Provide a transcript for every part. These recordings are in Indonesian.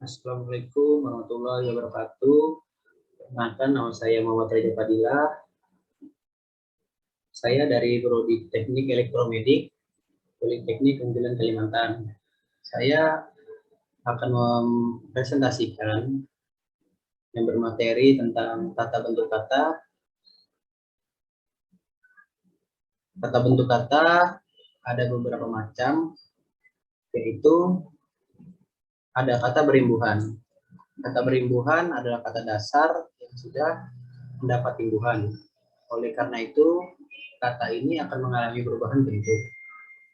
Assalamualaikum warahmatullahi wabarakatuh. Perkenalkan, nama saya Muhammad Raja Fadila. Saya dari Prodi Teknik Elektromedik, Politeknik Unggulan Kalimantan. Saya akan mempresentasikan yang bermateri tentang tata bentuk kata. Tata bentuk kata ada beberapa macam, yaitu ada kata berimbuhan. Kata berimbuhan adalah kata dasar yang sudah mendapat imbuhan. Oleh karena itu, kata ini akan mengalami perubahan bentuk,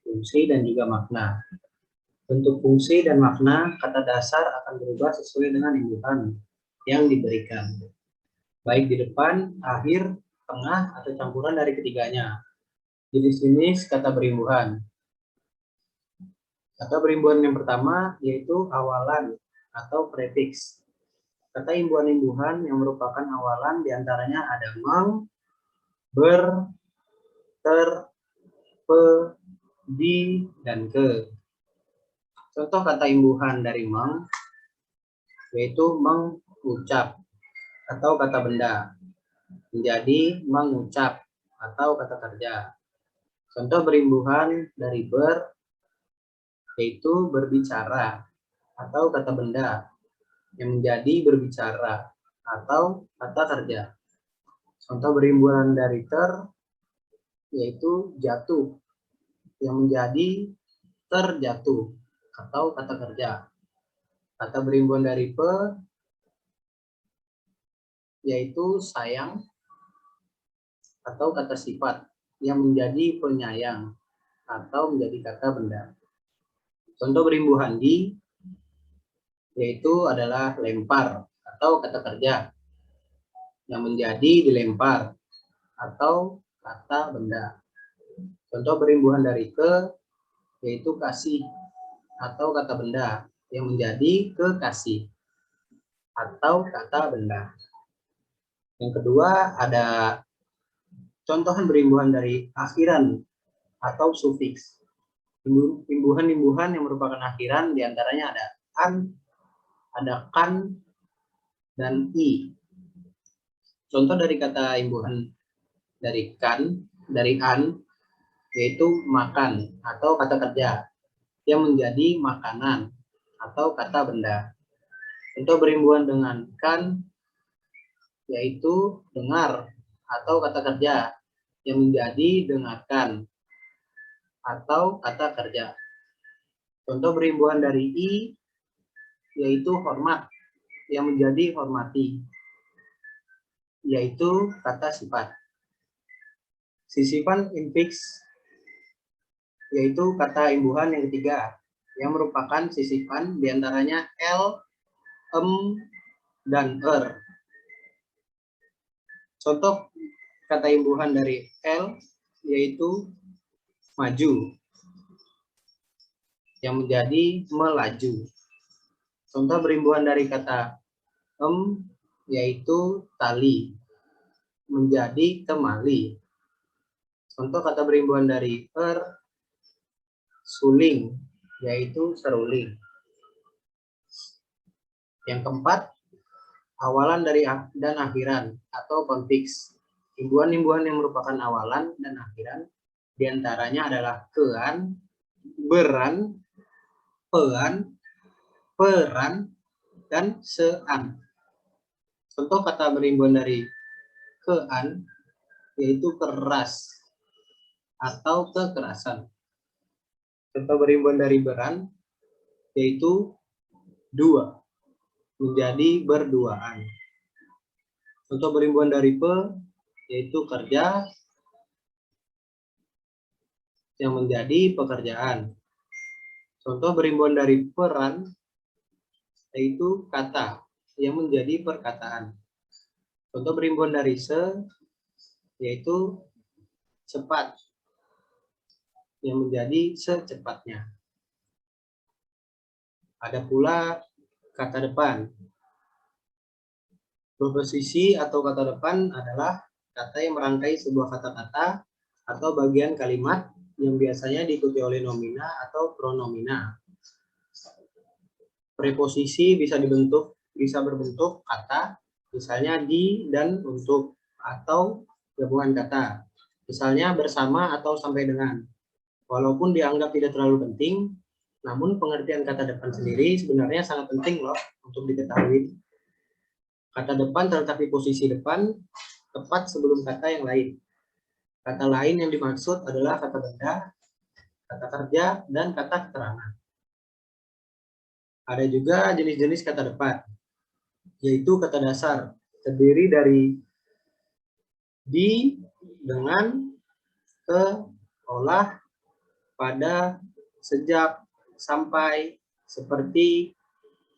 fungsi, dan juga makna. Bentuk, fungsi, dan makna kata dasar akan berubah sesuai dengan imbuhan yang diberikan, baik di depan, akhir, tengah, atau campuran dari ketiganya. Jenis-jenis kata berimbuhan. Kata berimbuhan yang pertama yaitu awalan atau prefiks. Kata imbuhan-imbuhan yang merupakan awalan diantaranya ada meng, ber, ter, pe, di, dan ke. Contoh kata imbuhan dari meng yaitu mengucap atau kata benda, menjadi mengucap atau kata kerja. Contoh berimbuhan dari ber yaitu berbicara atau kata benda yang menjadi berbicara atau kata kerja. Contoh berimbuhan dari ter yaitu jatuh yang menjadi terjatuh atau kata kerja. Kata berimbuhan dari pe yaitu sayang atau kata sifat yang menjadi penyayang atau menjadi kata benda. Contoh berimbuhan di yaitu adalah lempar atau kata kerja yang menjadi dilempar atau kata benda. Contoh berimbuhan dari ke yaitu kasih atau kata benda yang menjadi kekasih atau kata benda. Yang kedua ada contohan berimbuhan dari akhiran atau sufiks. Imbuhan-imbuhan yang merupakan akhiran diantaranya ada an, ada kan, dan i. Contoh dari kata imbuhan dari kan, dari an, yaitu makan atau kata kerja yang menjadi makanan atau kata benda. Contoh berimbuhan dengan kan yaitu dengar atau kata kerja yang menjadi dengarkan atau kata kerja. Contoh berimbuhan dari i yaitu hormat yang menjadi hormati, yaitu kata sifat. Sisipan infiks yaitu kata imbuhan yang ketiga yang merupakan sisipan diantaranya l, em, dan er. Contoh kata imbuhan dari l yaitu maju yang menjadi melaju. Contoh berimbuhan dari kata em yaitu tali menjadi kemali. Contoh kata berimbuhan dari er suling yaitu seruling. Yang keempat, awalan dari dan akhiran atau konfiks. Imbuhan-imbuhan yang merupakan awalan dan akhiran diantaranya adalah kean, beran, pean, peran, dan sean. Contoh kata berimbuhan dari kean yaitu keras atau kekerasan. Contoh berimbuhan dari beran yaitu dua menjadi berduaan. Contoh berimbuhan dari pe yaitu kerja yang menjadi pekerjaan. Contoh berimbuhan dari peran yaitu kata yang menjadi perkataan. Contoh berimbuhan dari se yaitu cepat yang menjadi secepatnya. Ada pula kata depan. Proposisi atau kata depan adalah kata yang merangkai sebuah kata-kata atau bagian kalimat yang biasanya diikuti oleh nomina atau pronomina. Preposisi bisa berbentuk kata, misalnya di dan untuk, atau gabungan kata, misalnya bersama atau sampai dengan. Walaupun dianggap tidak terlalu penting, namun pengertian kata depan sendiri sebenarnya sangat penting loh untuk diketahui. Kata depan terletak di posisi depan, tepat sebelum kata yang lain. Kata lain yang dimaksud adalah kata benda, kata kerja, dan kata keterangan. Ada juga jenis-jenis kata depan, yaitu kata dasar, terdiri dari di, dengan, ke, olah, pada, sejak, sampai, seperti,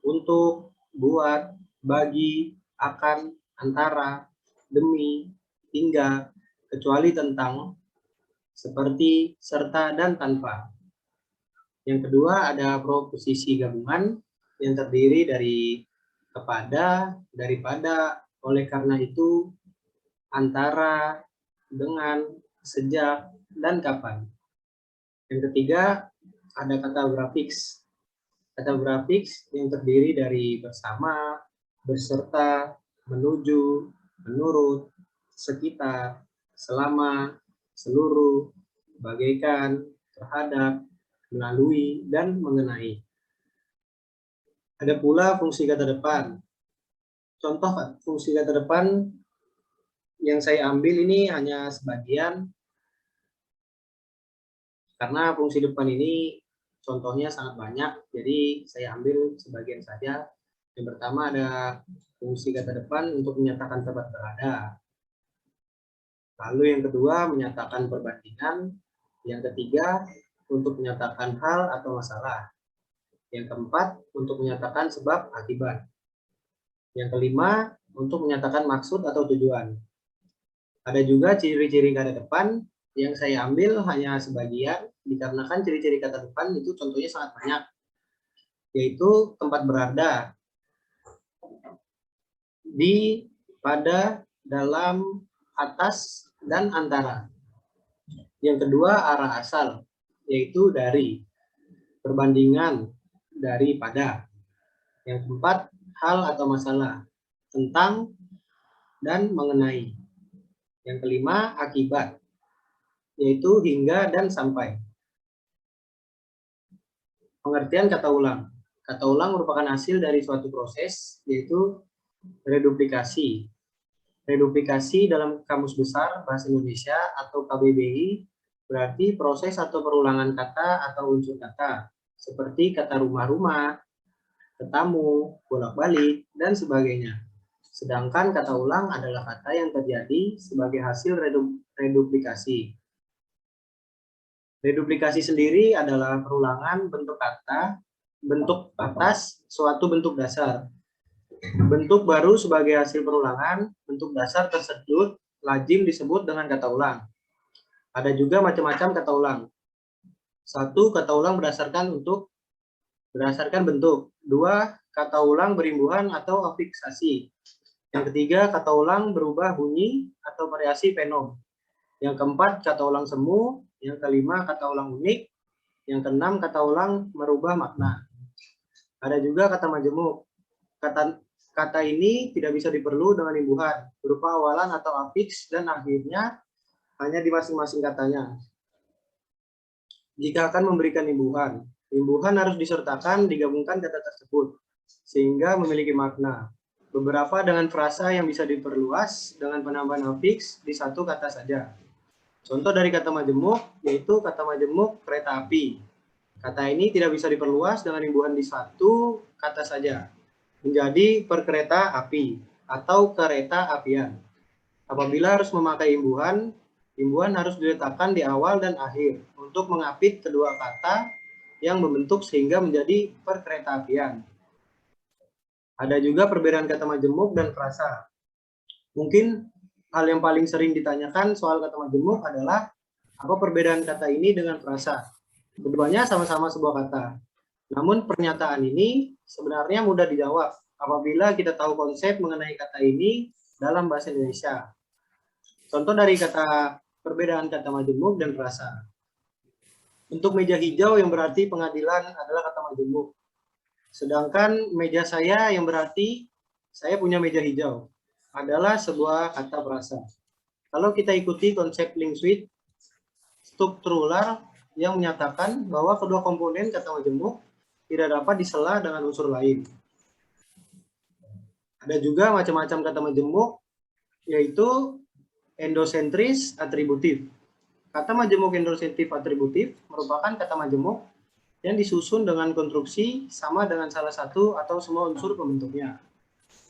untuk, buat, bagi, akan, antara, demi, hingga, kecuali, tentang, seperti, serta, dan tanpa. Yang kedua ada proposisi gabungan yang terdiri dari kepada, daripada, oleh karena itu, antara, dengan, sejak, dan kapan. Yang ketiga ada kata grafiks. Kata grafiks yang terdiri dari bersama, beserta, menuju, menurut, sekitar, selama, seluruh, bagaikan, terhadap, melalui, dan mengenai. Ada pula fungsi kata depan. Contoh fungsi kata depan yang saya ambil ini hanya sebagian, karena fungsi depan ini contohnya sangat banyak, jadi saya ambil sebagian saja. Yang pertama ada fungsi kata depan untuk menyatakan tempat berada. Lalu yang kedua menyatakan perbandingan. Yang ketiga untuk menyatakan hal atau masalah. Yang keempat untuk menyatakan sebab akibat. Yang kelima untuk menyatakan maksud atau tujuan. Ada juga ciri-ciri kata depan yang saya ambil hanya sebagian, dikarenakan ciri-ciri kata depan itu contohnya sangat banyak, yaitu tempat berada, di, pada, dalam, atas, dan antara. Yang kedua arah asal, yaitu dari, perbandingan, daripada. Yang keempat hal atau masalah, tentang, dan mengenai. Yang kelima akibat, yaitu hingga dan sampai. Pengertian kata ulang. Kata ulang merupakan hasil dari suatu proses, yaitu reduplikasi. Reduplikasi dalam Kamus Besar Bahasa Indonesia atau KBBI berarti proses atau perulangan kata atau unsur kata, seperti kata rumah-rumah, ketemu, bolak-balik, dan sebagainya. Sedangkan kata ulang adalah kata yang terjadi sebagai hasil reduplikasi. Reduplikasi sendiri adalah perulangan bentuk kata, bentuk atas suatu bentuk dasar. Bentuk baru sebagai hasil perulangan, bentuk dasar tersebut lazim disebut dengan kata ulang. Ada juga macam-macam kata ulang. Satu, kata ulang berdasarkan bentuk. Dua, kata ulang berimbuhan atau afiksasi. Yang ketiga, kata ulang berubah bunyi atau variasi fenom. Yang keempat, kata ulang semu. Yang kelima, kata ulang unik. Yang keenam, kata ulang merubah makna. Ada juga kata majemuk. Kata ini tidak bisa diperlu dengan imbuhan, berupa awalan atau afiks dan akhirnya hanya di masing-masing katanya. Jika akan memberikan imbuhan harus disertakan digabungkan kata tersebut, sehingga memiliki makna. Beberapa dengan frasa yang bisa diperluas dengan penambahan afiks di satu kata saja. Contoh dari kata majemuk, yaitu kata majemuk kereta api. Kata ini tidak bisa diperluas dengan imbuhan di satu kata saja, menjadi perkereta api atau kereta apian. Apabila harus memakai imbuhan harus diletakkan di awal dan akhir untuk mengapit kedua kata yang membentuk sehingga menjadi perkereta apian. Ada juga perbedaan kata majemuk dan frasa. Mungkin hal yang paling sering ditanyakan soal kata majemuk adalah apa perbedaan kata ini dengan frasa. Keduanya sama-sama sebuah kata. Namun pernyataan ini sebenarnya mudah dijawab apabila kita tahu konsep mengenai kata ini dalam bahasa Indonesia. Contoh dari perbedaan kata majemuk dan frasa. Untuk meja hijau yang berarti pengadilan adalah kata majemuk. Sedangkan meja saya yang berarti saya punya meja hijau adalah sebuah kata perasa. Kalau kita ikuti konsep linguistik struktural yang menyatakan bahwa kedua komponen kata majemuk tidak dapat disela dengan unsur lain. Ada juga macam-macam kata majemuk, yaitu endosentris atributif. Kata majemuk endosentris atributif merupakan kata majemuk yang disusun dengan konstruksi sama dengan salah satu atau semua unsur pembentuknya.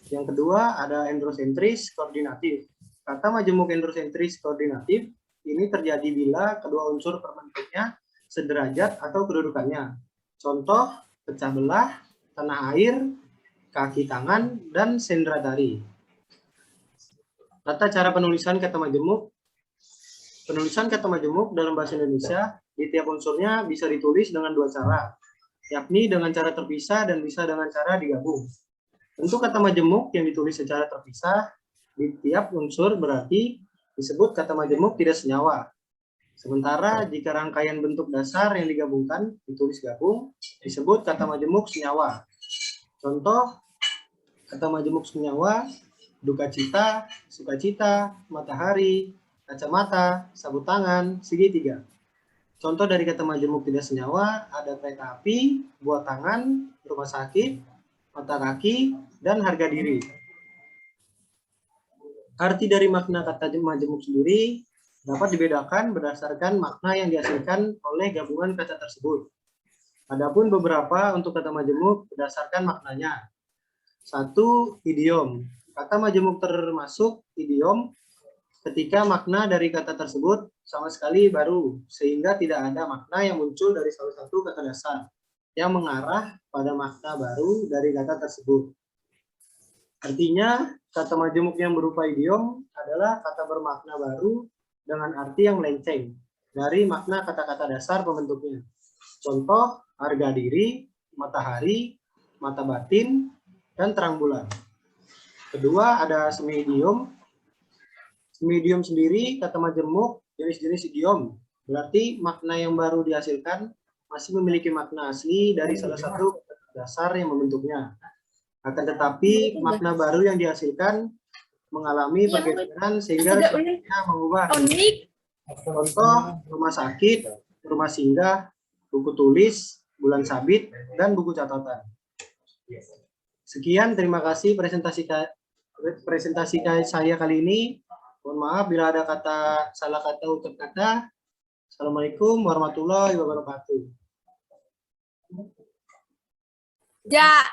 Yang kedua ada endosentris koordinatif. Kata majemuk endosentris koordinatif ini terjadi bila kedua unsur pembentuknya sederajat atau kedudukannya. Contoh, pecah belah, tanah air, kaki tangan, dan sendera tari. Tata cara penulisan kata majemuk. Penulisan kata majemuk dalam bahasa Indonesia di tiap unsurnya bisa ditulis dengan dua cara, yakni dengan cara terpisah dan bisa dengan cara digabung. Untuk kata majemuk yang ditulis secara terpisah di tiap unsur berarti disebut kata majemuk tidak senyawa. Sementara jika rangkaian bentuk dasar yang digabungkan ditulis gabung disebut kata majemuk senyawa. Contoh kata majemuk senyawa: duka cita, sukacita, matahari, kacamata, sabut tangan, segitiga. Contoh dari kata majemuk tidak senyawa ada kereta api, buah tangan, rumah sakit, mata kaki, dan harga diri. Arti dari makna kata majemuk sendiri dapat dibedakan berdasarkan makna yang dihasilkan oleh gabungan kata tersebut. Adapun beberapa untuk kata majemuk berdasarkan maknanya. 1. Idiom. Kata majemuk termasuk idiom ketika makna dari kata tersebut sama sekali baru, sehingga tidak ada makna yang muncul dari salah satu kata dasar yang mengarah pada makna baru dari kata tersebut. Artinya, kata majemuk yang berupa idiom adalah kata bermakna baru dengan arti yang melenceng dari makna kata-kata dasar pembentuknya. Contoh, harga diri, matahari, mata batin, dan terang bulan. Kedua, ada semi idiom. Semi idiom sendiri kata majemuk jenis-jenis idiom. Berarti makna yang baru dihasilkan masih memiliki makna asli dari salah satu kata dasar yang membentuknya. Akan tetapi makna baru yang dihasilkan mengalami pergeseran sehingga sebenarnya mengubah. Contoh, rumah sakit, rumah singgah, buku tulis, bulan sabit, dan buku catatan. Sekian, terima kasih presentasi saya kali ini. Mohon maaf bila ada salah kata ucap kata. Assalamualaikum warahmatullahi wabarakatuh. Ya.